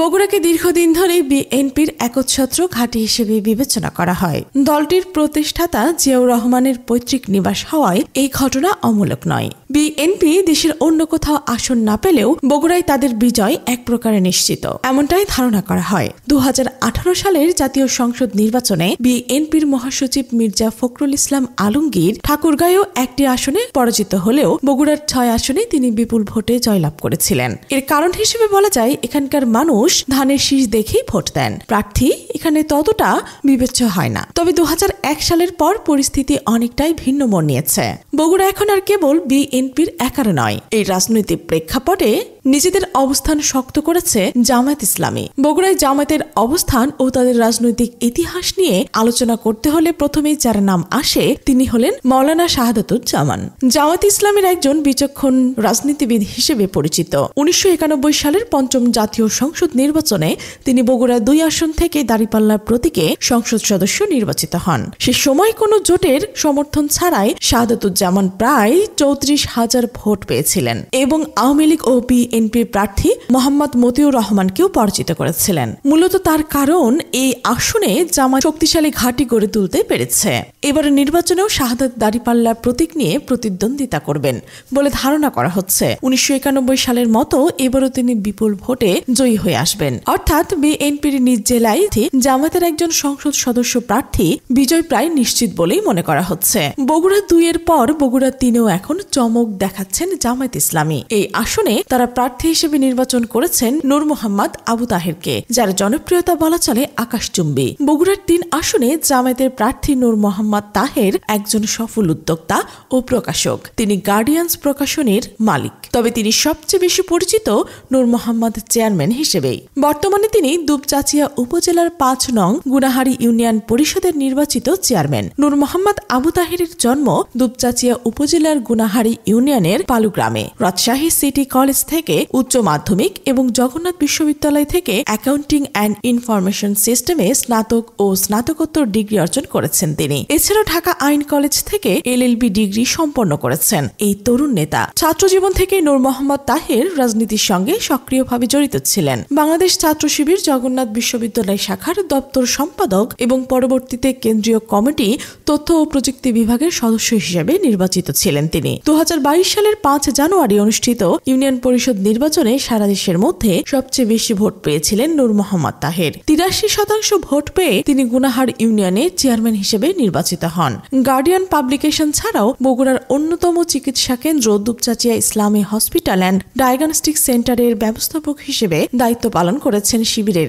বগুড়াকে দীর্ঘদিন ধরে বিএনপির একচ্ছত্র ঘাঁটি হিসেবে বিবেচনা করা হয়। দলটির প্রতিষ্ঠাতা জিয়াউর রহমানের পৈতৃক নিবাস হওয়ায় এই ঘটনা অমূলক নয়। বিএনপি দেশের অন্য কোথাও আসন না পেলেও বগুড়ায় তাদের বিজয় এক প্রকারে নিশ্চিত, এমনটাই ধারণা করা হয়। 2018 সালের জাতীয় সংসদ নির্বাচনে বিএনপির মহাসচিব মির্জা ফখরুল ইসলাম আলমগীর ঠাকুরগাঁয়েও একটি আসনে পরাজিত হলেও বগুড়ার 6 আসনে তিনি বিপুল ভোটে জয়লাভ করেছিলেন। এর কারণ হিসেবে বলা যায়, এখানকার মানুষ ধানের শীষ দেখেই ভোট দেন, প্রার্থী এখানে ততটা বিবেচ্য হয় না। তবে 2001 সালের পর পরিস্থিতি অনেকটাই ভিন্ন মোড় নিয়েছে। বগুড়া এখন আর কেবল বিএনপির একার নয়, এই রাজনৈতিক প্রেক্ষাপটে নিজেদের অবস্থান শক্ত করেছে জামায়াত ইসলামী। বগুড়ায় জামায়াতের অবস্থান ও তাদের রাজনৈতিক ইতিহাস নিয়ে আলোচনা করতে হলে প্রথমেই যার নাম আসে তিনি হলেন মাওলানা শাহাদাতুজ্জামান। জামায়াত ইসলামের একজন বিচক্ষণ রাজনীতিবিদ হিসেবে পরিচিত। 1991 সালের 5ম জাতীয় সংসদ নির্বাচনে তিনি বগুড়া 2 আসন থেকে দাঁড়িপাল্লার প্রতীকে সংসদ সদস্য নির্বাচিত হন। সে সময় কোনো জোটের সমর্থন ছাড়াই শাহাদাতুজ্জামান প্রায় 34,000 ভোট পেয়েছিলেন এবং আওয়ামী লীগ ও বিএনপির প্রার্থী মোহাম্মদ মতিউর রহমানকেও পরাজিত করেছিলেন। মূলত তার কারণ এই আসনে জামায়াত শক্তিশালী ঘাঁটি গড়ে তুলতে পেরেছে। এবারে নির্বাচনেও শাহাদাত দাঁড়িপাল্লার প্রতীক নিয়ে প্রতিদ্বন্দ্বিতা করবেন বলে ধারণা করা হচ্ছে। 1991 সালের মতো এবারও তিনি বিপুল ভোটে জয়ী হয়ে আসবেন, অর্থাৎ বিএনপির নিজ জেলায় জামায়াতের একজন সংসদ সদস্য প্রার্থী বিজয় প্রায় নিশ্চিত বলেই মনে করা হচ্ছে। বগুড়া 2 এর পর বগুড়া 3-এও এখন চমক দেখাচ্ছেন জামায়াত ইসলামী। এই আসনে তারা প্রার্থী হিসেবে নির্বাচন করেছেন নূর মোহাম্মদ আবু তাহেরকে, যার জনপ্রিয়তা বলা চলে আকাশচুম্বী। বগুড়ার 3 আসনে জামায়াতের প্রার্থী নূর মোহাম্মদ তাহের একজন সফল উদ্যোক্তা ও প্রকাশক। তিনি গার্ডিয়ান্স প্রকাশনীর মালিক, তবে তিনি সবচেয়ে বেশি পরিচিত নূর মোহাম্মদ চেয়ারম্যান হিসেবেই। বর্তমানে তিনি দুপচাচিয়া উপজেলার 5 নং গুনাহারি ইউনিয়ন পরিষদের নির্বাচিত চেয়ারম্যান। নূর মোহাম্মদ আবু তাহেরের জন্ম দুপচাচিয়া উপজেলার গুনাহারি ইউনিয়নের পালু গ্রামে। রাজশাহী সিটি কলেজ থেকে উচ্চ মাধ্যমিক এবং জগন্নাথ বিশ্ববিদ্যালয় থেকে অ্যাকাউন্টিং অ্যান্ড ইনফরমেশন সিস্টেমে স্নাতক ও স্নাতকোত্তর ডিগ্রি অর্জন করেছেন তিনি। এছাড়াও ঢাকা আইন কলেজ থেকে এলএলবি ডিগ্রি সম্পন্ন করেছেন এই তরুণ নেতা। ছাত্রজীবন থেকে নূর মোহাম্মদ তাহের রাজনীতির সঙ্গে সক্রিয়ভাবে জড়িত ছিলেন। বাংলাদেশ ছাত্র শিবির জগন্নাথ বিশ্ববিদ্যালয় শাখার দপ্তর সম্পাদক এবং পরবর্তীতে কেন্দ্রীয় কমিটি তথ্য ও প্রযুক্তি বিভাগের সদস্য হিসেবে নির্বাচিত ছিলেন তিনি। 2022 সালের 5 জানুয়ারি অনুষ্ঠিত ইউনিয়ন পরিষদ নির্বাচনে সারা দেশের মধ্যে সবচেয়ে বেশি ভোট পেয়েছিলেন নূর মোহাম্মদ তাহের। 83% ভোট পেয়ে তিনি গুনাহার ইউনিয়নের চেয়ারম্যান হিসেবে নির্বাচিত হন। গার্ডিয়ান পাবলিকেশন ছাড়াও বগুড়ার অন্যতম চিকিৎসা কেন্দ্র দুপচাচিয়া ইসলামী হসপিটাল অ্যান্ড ডায়াগনস্টিক সেন্টারের ব্যবস্থাপক হিসেবে দায়িত্ব পালন করেছেন শিবিরের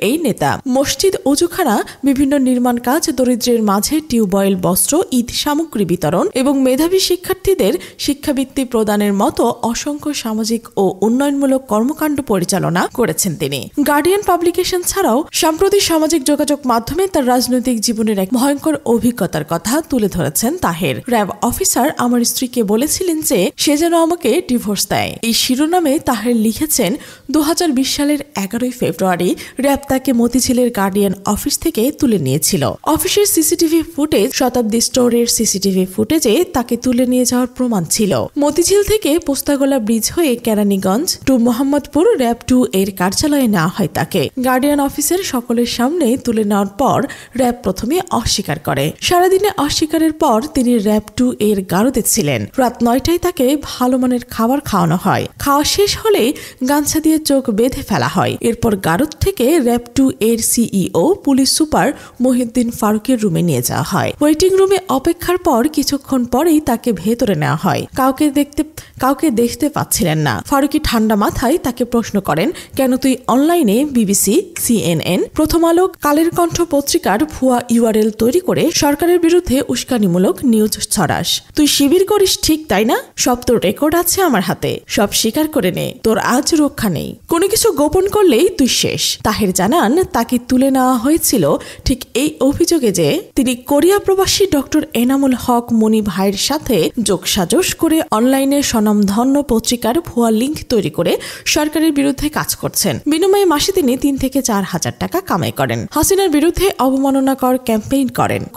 এই নেতা। মসজিদ, অজুখানা, বিভিন্ন নির্মাণ কাজ, দরিদ্রের মাঝে টিউবওয়েল, বস্ত্র, ঈদ সামগ্রী বিতরণ এবং মেধাবী শিক্ষার্থীদের শিক্ষাবৃত্তি প্রদানের মতো অসংখ্য সামাজিক ও উন্নয়নমূলক কর্মকাণ্ড পরিচালনা করেছেন তিনি। গার্ডিয়ান পাবলিকেশন ছাড়াও সাম্প্রতিক সামাজিক যোগাযোগ মাধ্যমে তার রাজনৈতিক জীবনের এক ভয়ঙ্কর অভিজ্ঞতার কথা তুলে ধরেছেন তাহের। র্যাব অফিসার আমার স্ত্রীকে বলেছিলেন যে সে যেন আমাকে ডিভোর্স দেয়। এই শিরোনামে তাহের লিখেছেন, 2020 সালের 11 ফেব্রুয়ারি র্যাব তাকে মতিঝিলের গার্ডিয়ান অফিস থেকে তুলে নিয়েছিল। অফিসের সিসিটিভি ফুটেজ, শতাব্দী স্টোরের সিসিটিভি ফুটেজে তাকে তুলে নিয়ে যাওয়ার প্রমাণ ছিল। মতিঝিল থেকে পোস্তাগোলা ব্রিজ হয়ে কেরানীগঞ্জ টু মোহাম্মদপুর র্যাব 2 এর কার্যালয়ে নেওয়া হয় তাকে। গার্ডিয়ান অফিসের সকলের সামনে তুলে নেওয়ার পর র্যাব প্রথমে অস্বীকার করে। সারাদিনে অস্বীকারের পর তিনি র্যাব 2 এর গারদে ছিলেন। রাত 9টায় তাকে ভালো মানের খাবার খাওয়ানো হয়। খাওয়া শেষ হলে গামছা দিয়ে চোখ বেঁধে ফেলা হয়। এরপর গারদ থেকে র্যাব 2 এর সিইও পুলিশ সুপার মহিউদ্দিন ফারুকের রুমে নিয়ে যাওয়া হয়। ওয়েটিং রুমে অপেক্ষার পর কিছুক্ষণ পরেই তাকে ভেতরে নেওয়া হয়। কাউকে দেখতে পাচ্ছিলেন না। ফারুকি ঠান্ডা মাথায় তাকে প্রশ্ন করেন, কেন তুই অনলাইনে বিবিসি, CNN, প্রথম আলো, কালের কণ্ঠ পত্রিকার ভুয়া URL তৈরি করে সরকারের বিরুদ্ধে উস্কানিমূলক নিউজ ছড়াস? তুই শিবির করিস ঠিক তাই না? সব তোর রেকর্ড আছে আমার হাতে, সব স্বীকার করে নে, তোর আজ রক্ষা নেই। কোনো কিছু গোপন করলেই তুই শেষ। তাহের জানান, তাকে তুলে নেওয়া হয়েছিল ঠিক এই অভিযোগে যে তিনি কোরিয়া প্রবাসী ডক্টর এনামুল হক মনি ভাইয়ের সাথে যোগসাজশ করে অনলাইনে স্বনামধন্য পত্রিকার ভুয়া লিঙ্ক তৈরি করে সরকারের বিরুদ্ধে কাজ করছেন। বিনিময়ে মাসে তিনি 3 থেকে 4 হাজার টাকা কামাই করেন। হাসিনার বিরুদ্ধে অবমাননাকর ক্যাম্পেইন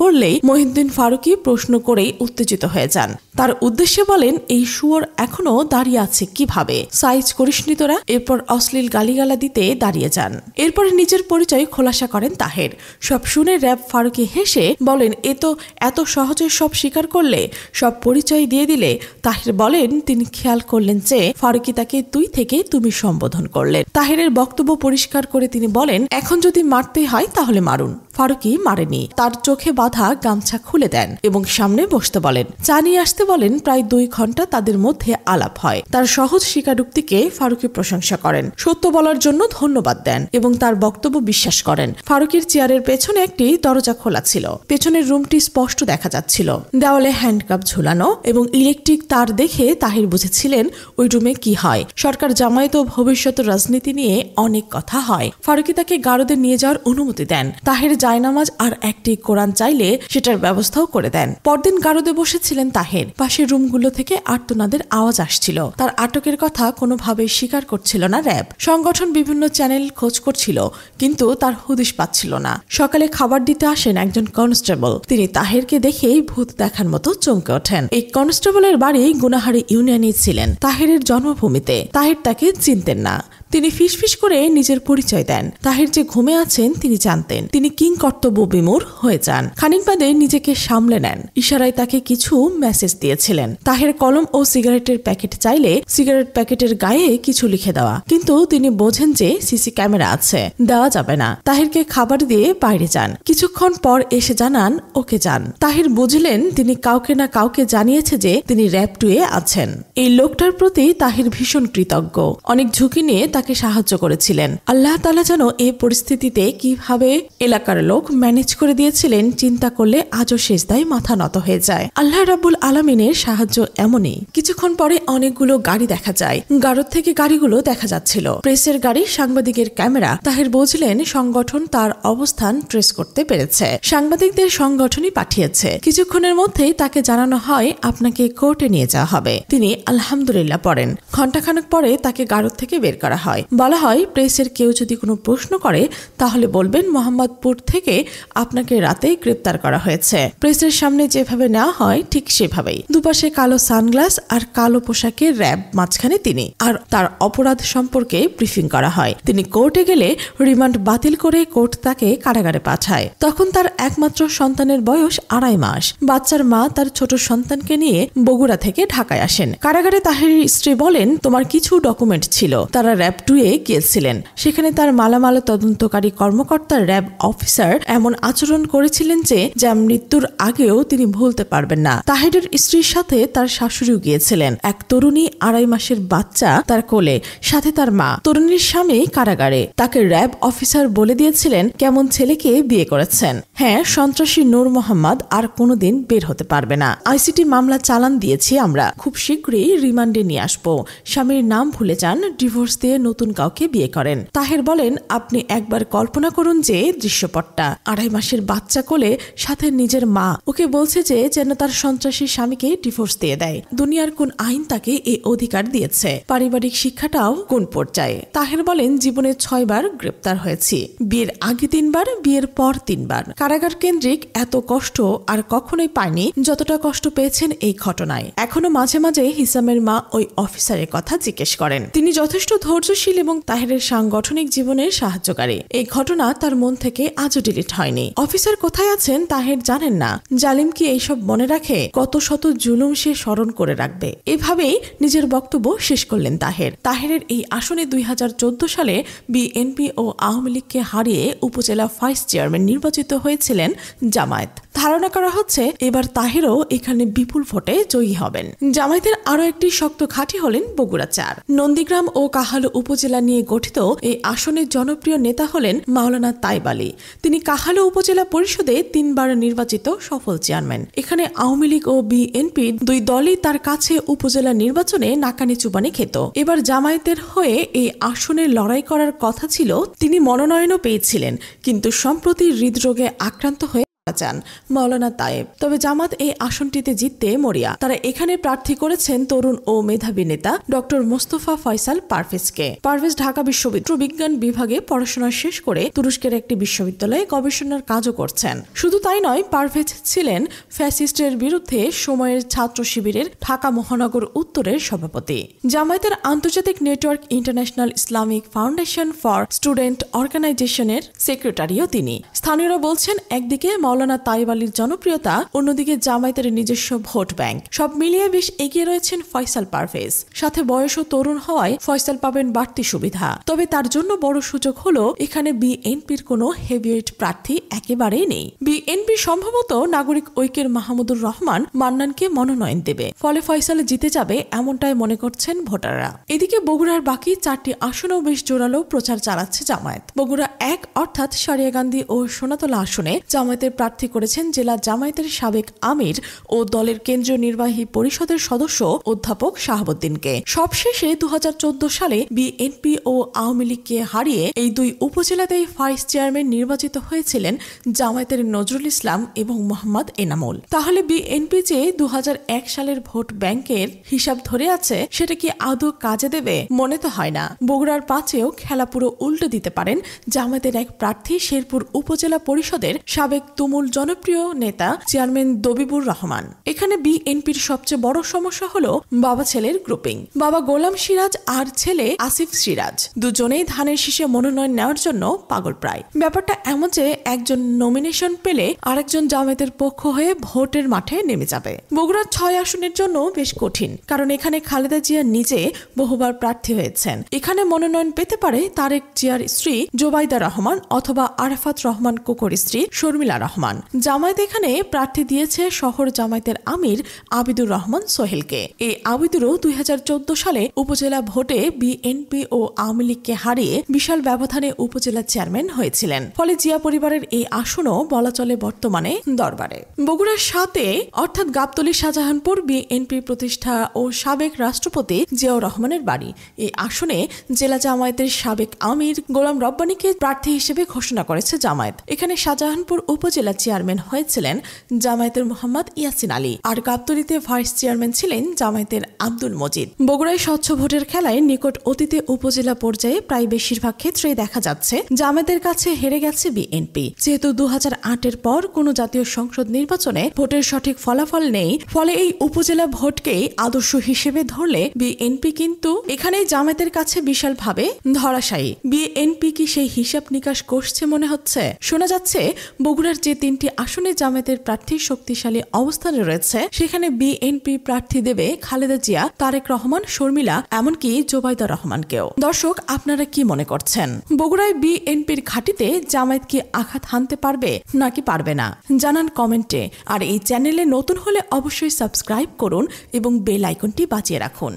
করলেই মহিউদ্দিন ফারুকি প্রশ্ন করেই উত্তেজিত হয়ে যান। তার উদ্দেশ্যে বলেন, এই শুয়োর এখনো দাঁড়িয়ে আছে কিভাবে, সাইজ করিসনি তোরা। এরপর অশ্লীল গালিগালা দিতে দাঁড়িয়ে যান। এরপরে নিজের পরিচয় খোলাসা করেন তাহের। সব শুনে র্যাব ফারুকি হেসে বলেন, এ তো এত সহজে সব স্বীকার করলে, সব পরিচয় দিয়ে দিলে। তাহের বলেন, তিনি খেয়াল করলেন যে ফারুকি তাকে তুই থেকে তুমি সম্বোধন করলেন। তাহেরের বক্তব্য পরিষ্কার করে তিনি বলেন, এখন যদি মারতে হয় তাহলে মারুন। ফারুকি মারেনি, তার চোখে বাঁধা গামছা খুলে দেন এবং সামনে বসতে বলেন। চা নিয়ে আসতে বলেন। প্রায় 2 ঘন্টা তাদের মধ্যে আলাপ হয়। তার সহজ স্বীকারোক্তিকে ফারুকি প্রশংসা করেন, সত্য বলার জন্য ধন্যবাদ দেন এবং তার বক্তব্য বিশ্বাস করেন। ফারুকির চেয়ারের পেছনে একটি দরজা খোলা ছিল। পেছনের রুমটি স্পষ্ট দেখা যাচ্ছিল। দেওয়ালে হ্যান্ডকাপ ঝুলানো এবং ইলেকট্রিক তার দেখে তাহির বুঝেছিলেন ওই রুমে কি হয়। সরকার, জামায়াত ও ভবিষ্যৎ রাজনীতি নিয়ে অনেক কথা হয়। ফারুকি তাকে গারদে নিয়ে যাওয়ার অনুমতি দেন। তাহের জায়নামাজ আর একটি কোরআন চাইলে সেটার ব্যবস্থাও করে দেন। পরদিন গারদে বসেছিলেন তাহের। পাশের রুমগুলো থেকে আর্তনাদের আওয়াজ আসছিল। তার আটকের কথা কোনোভাবেই স্বীকার করছিল না র্যাব। সংগঠন বিভিন্ন চ্যানেল খোঁজ করছিল, কিন্তু তার হুদিশ পাচ্ছিল না। সকালে খাবার দিতে আসেন একজন কনস্টেবল। তিনি তাহেরকে দেখেই ভূত দেখার মতো চমকে ওঠেন। এই কনস্টেবলের বাড়ি গুনাহারি ইউনিয়নে ছিলেন, তাহেরের জন্মভূমিতে। তাহের তাকে চিনতেন না। তিনি ফিসফিস করে নিজের পরিচয় দেন। তাহের যে ঘুমে আছেন তিনি জানতেন। তিনি কিং কর্তব্য বিমূঢ় হয়ে যান। খানিক বাদে নিজেকে সামলে নেন। ইশারায় তাকে কিছু মেসেজ দিয়েছিলেন। তাহের কলম ও সিগারেটের প্যাকেট চাইলে সিগারেট প্যাকেটের গায়ে কিছু লিখে দেওয়া, কিন্তু তিনি বোঝেন যে সিসি ক্যামেরা আছে, দেওয়া যাবে না। তাহেরকে খাবার দিয়ে বাইরে যান। কিছুক্ষণ পর এসে জানান ওকে যান। তাহের বুঝলেন তিনি কাউকে না কাউকে জানিয়েছে যে তিনি র্যাব 2 এ আছেন। এই লোকটার প্রতি তাহের ভীষণ কৃতজ্ঞ। অনেক ঝুঁকি নিয়ে তাকে সাহায্য করেছিলেন। আল্লাহ তাআলা যেন এই পরিস্থিতিতে কিভাবে এলাকার লোক ম্যানেজ করে দিয়েছিলেন, চিন্তা করলে আজও সেজদায় মাথা নত হয়ে যায়। আল্লাহ রাব্বুল আলামিনের সাহায্য এমনই। কিছুক্ষণ পরে অনেকগুলো গাড়ি দেখা যায়। গারদ থেকে গাড়িগুলো দেখা যাচ্ছিল। প্রেসের গাড়ি, সাংবাদিকের ক্যামেরা। তাহের বুঝলেন সংগঠন তার অবস্থান ট্রেস করতে পেরেছে। সাংবাদিকদের সংগঠনই পাঠিয়েছে। কিছুক্ষণের মধ্যেই তাকে জানানো হয় আপনাকে কোর্টে নিয়ে যাওয়া হবে। তিনি আলহামদুলিল্লাহ পড়েন। ঘণ্টাখানেক পরে তাকে গারদ থেকে বের করা হয়। বলা হয়, প্রেসের কেউ যদি কোনো প্রশ্ন করে তাহলে বলবেন মোহাম্মদপুর থেকে আপনাকে রাতেই গ্রেপ্তার করা হয়েছে। প্রেসের সামনে যেভাবে নেওয়া হয় ঠিক সেভাবেই। দুপাশে কালো সানগ্লাস আর কালো পোশাকে র্যাব, মাঝখানে তিনি। আর তার অপরাধ সম্পর্কে ব্রিফিং করা হয়। তিনি কোর্টে গেলে রিমান্ড বাতিল করে কোর্ট তাকে কারাগারে পাঠায়। তখন তার একমাত্র সন্তানের বয়স 2.5 মাস। বাচ্চার মা তার ছোট সন্তানকে নিয়ে বগুড়া থেকে ঢাকায় আসেন। কারাগারে তাহেরের স্ত্রী বলেন, তোমার কিছু ডকুমেন্ট ছিল। তারা র্যাব 2 এ গিয়েছিলেন। সেখানে তার মালামাল তদন্তকারী কর্মকর্তা র্যাব অফিসার এমন আচরণ করেছিলেন যে যা মৃত্যুর আগেও তিনি ভুলতে পারবেন না। তাহেরের স্ত্রীর সাথে তার শাশুড়িও গিয়েছিলেন। এক তরুণী 2.5 মাসের বাচ্চা তার কোলে, সাথে তার মা। তরুণীর স্বামী কারাগারে। তাকে র্যাব অফিসার বলে দিয়েছিলেন কেমন ছেলেকে বিয়ে করেছেন। হ্যাঁ, সন্ত্রাসী নূর মোহাম্মদ আর কোনোদিন বের হতে পারবে না। আইসিটি মামলা চালান দিয়েছি আমরা, খুব শীঘ্রই রিমান্ডে নিয়ে আসবো। স্বামীর নাম ভুলে যান, ডিভোর্স দিয়ে নতুন কাউকে বিয়ে করেন। তাহের বলেন, আপনি একবার কল্পনা করুন যে দৃশ্যপটটা, 2.5 মাসের বাচ্চা কোলে, সাথে নিজের মা। ওকে বলছে যে যেন তার সন্ত্রাসী স্বামীকে ডিভোর্স দিয়ে দেয়। দুনিয়ার কোন আইন তাকে এই অধিকার দিয়েছে? পারিবারিক শিক্ষাটাও কোন পর্যায়ে? তাহের বলেন, জীবনে 6 বার গ্রেপ্তার হয়েছি। বিয়ের আগে 3 বার, বিয়ের পর 3 বার। কারাগার কেন্দ্রিক এত কষ্ট আর কখনোই পায়নি যতটা কষ্ট পেয়েছেন এই ঘটনায়। এখনো মাঝে মাঝে হিসামের মা ওই অফিসারের কথা জিজ্ঞেস করেন। তিনি যথেষ্ট ধৈর্যশীল এবং তাহেরের সাংগঠনিক জীবনের সাহায্যকারী। এই ঘটনা তার মন থেকে আজও ডিলিট হয়নি। অফিসার কোথায় আছেন তাহের জানেন না। জালিম কি এইসব মনে রাখে? কত শত জুলুম সে স্মরণ করে রাখবে। এভাবেই নিজের বক্তব্য শেষ করলেন তাহের। তাহেরের এই আসনে 2014 সালে বিএনপি ও আওয়ামী লীগকে হারিয়ে উপজেলা ভাইস চেয়ারম্যান নির্বাচিত হয়েছিলেন জামায়াত। ধারণা করা হচ্ছে এবার তাহেরও এখানে বিপুল ভোটে জয়ী হবেন। জামায়াতের আরো একটি শক্ত ঘাঁটি হলেন বগুড়া 4। নন্দীগ্রাম ও কাহালু উপজেলা নিয়ে গঠিত এই আসনের জনপ্রিয় নেতা হলেন মাওলানা তাইব আলী। তিনি কাহালু উপজেলা পরিষদে 3 বার নির্বাচিত সফল চেয়ারম্যান। এখানে আওয়ামী লীগ ও বিএনপি 2 দলই তার কাছে উপজেলা নির্বাচনে নাকানি চুবানি খেত। এবার জামায়াতের হয়ে এই আসনে লড়াই করার কথা ছিল। তিনি মনোনয়নও পেয়েছিলেন, কিন্তু সম্প্রতি হৃদরোগে আক্রান্ত হয়ে চান মাওলানা তায়েব। তবে জামাত এই আসনটিতে জিততে মরিয়া। তারা এখানে প্রার্থী করেছেন তরুণ ও মেধাবী নেতা ডক্টর মোস্তফা ফয়সাল পারভেজকে। পারভেজ ঢাকা বিশ্ববিদ্যালয় বিজ্ঞান বিভাগে পড়াশোনা শেষ করে তুরস্কের একটি বিশ্ববিদ্যালয়ে গবেষণার কাজও করছেন। শুধু তাই নয়, পারভেজ ছিলেন ফ্যাসিস্টের বিরুদ্ধে সময়ের ছাত্র শিবিরের ঢাকা মহানগর উত্তরের সভাপতি। জামায়াতের আন্তর্জাতিক network international Islamic foundation for student অর্গানাইজেশনের সেক্রেটারিও তিনি। স্থানীয়রা বলছেন, একদিকে মাওলানা তায়েব আলীর জনপ্রিয়তা, অন্যদিকে জামায়াতের নিজস্ব ভোট ব্যাংক, সব মিলিয়ে বেশ এগিয়ে রয়েছেন ফয়সাল পারভেজ। সাথে বয়সও তরুণ হওয়ায় ফয়সাল পাবেন বাড়তি সুবিধা। তবে তার জন্য বড় সুযোগ হলো এখানে বিএনপির কোনো হেভিওয়েট প্রার্থী একেবারেই নেই। বিএনপি সম্ভবত নাগরিক ঐক্যের মাহমুদুর রহমান মান্নানকে মনোনয়ন দেবে, ফলে ফয়সাল জিতে যাবে এমনটাই মনে করছেন ভোটাররা। এদিকে বগুড়ার বাকি 4টি আসনেও বেশ জোরালো প্রচার চালাচ্ছে জামায়াত। বগুড়া 1 অর্থাৎ সারিয়াকান্দি ও সোনাতলা আসনে জামায়াতের প্রার্থী করেছেন জেলা জামায়াতের সাবেক আমির ও দলের কেন্দ্রীয় নির্বাহী পরিষদের সদস্য অধ্যাপক শাহাবুদ্দিনকে। সবশেষে 2014 সালে বিএনপি ও আওয়ামী লীগকে হারিয়ে এই দুই উপজেলাতেই ভাইস চেয়ারম্যান নির্বাচিত হয়েছিলেন জামায়াতের নজরুল ইসলাম এবং মোহাম্মদ এনামুল। তাহলে বিএনপি যে 2001 সালের ভোট ব্যাংকের হিসাব ধরে আছে, সেটা কি আদৌ কাজে দেবে? মনে তো হয় না। বগুড়ার 5-এও খেলা পুরো উল্টে দিতে পারেন জামায়াতের এক প্রার্থী শেরপুর উপজেলা পরিষদের সাবেক তুমুল জনপ্রিয় নেতা চেয়ারম্যান দবিবুর রহমান। এখানে বিএনপির সবচেয়ে বড় সমস্যা হলো বাবা ছেলের গ্রুপিং। বাবা গোলাম সিরাজ আর ছেলে আসিফ সিরাজ দুজনেই ধানের শীষে মনোনয়ন নেওয়ার জন্য পাগল প্রায়। ব্যাপারটা এমন যে একজন নমিনেশন পেলে আরেকজন জামায়াতের পক্ষ হয়ে ভোটের মাঠে নেমে যাবে। বগুড়ার 6 আসনের জন্য বেশ কঠিন, কারণ এখানে খালেদা জিয়া নিজে বহুবার প্রার্থী হয়েছেন। এখানে মনোনয়ন পেতে পারে তারেক জিয়ার স্ত্রী জোবাইদা রহমান অথবা আরাফাত রহমান কোকর স্ত্রী শর্মিলা রহমান। জামায়াত এখানে প্রার্থী দিয়েছে শহর জামায়াতের আমির আবিদুর রহমান সোহেলকে। এই আবিদুরও 2014 সালে উপজেলা ভোটে বিএনপি ও আওয়ামী লীগকে হারিয়ে বিশাল ব্যবধানে উপজেলা চেয়ারম্যান হয়েছিলেন। ফলে জিয়া পরিবারের এই আসনও বলা চলে বর্তমানে দরবারে। বগুড়ার 7-এ অর্থাৎ গাবতলী শাহজাহানপুর বিএনপি প্রতিষ্ঠা ও সাবেক রাষ্ট্রপতি জিয়াউর রহমানের বাড়ি। এই আসনে জেলা জামায়াতের সাবেক আমির গোলাম রব্বানীকে প্রার্থী হিসেবে ঘোষণা করেছে জামায়াত। এখানে শাহজাহানপুর উপজেলা চেয়ারম্যান হয়েছিলেন জামায়াতের মোহাম্মদ ইয়াসিন আলী, আর গাবতলীতে ভাইস চেয়ারম্যান ছিলেন জামায়াতের আব্দুল মজিদ। বগুড়ায় স্বচ্ছ ভোটের খেলায় নিকট অতীতে উপজেলা পর্যায়ে প্রায় বেশিরভাগ ক্ষেত্রেই দেখা যাচ্ছে জামায়াতের কাছে হেরে গেছে বিএনপি। যেহেতু 2008-এর পর কোনো জাতীয় সংসদ নির্বাচনে ভোটের সঠিক ফলাফল নেই, ফলে এই উপজেলা ভোটকেই আদর্শ হিসেবে ধরলে বিএনপি কিন্তু এখানেই জামায়াতের কাছে বিশালভাবে ধরাশায়ী। বিএনপি কি সেই হিসাব নিকাশ করছে মনে হচ্ছে? শোনা যাচ্ছে বগুড়ার যে 3টি আসনে জামায়াতের প্রার্থী শক্তিশালী অবস্থানে রয়েছে, সেখানে বিএনপি প্রার্থী দেবে খালেদা জিয়া, তারেক রহমান, শর্মিলা, এমনকি জোবাইদা রহমানকেও। দর্শক, আপনারা কি মনে করছেন? বগুড়ায় বিএনপির ঘাঁটিতে জামায়াত কি আঘাত হানতে পারবে নাকি পারবে না? জানান কমেন্টে। আর এই চ্যানেলে নতুন হলে অবশ্যই সাবস্ক্রাইব করুন এবং বেল আইকনটি বাজিয়ে রাখুন।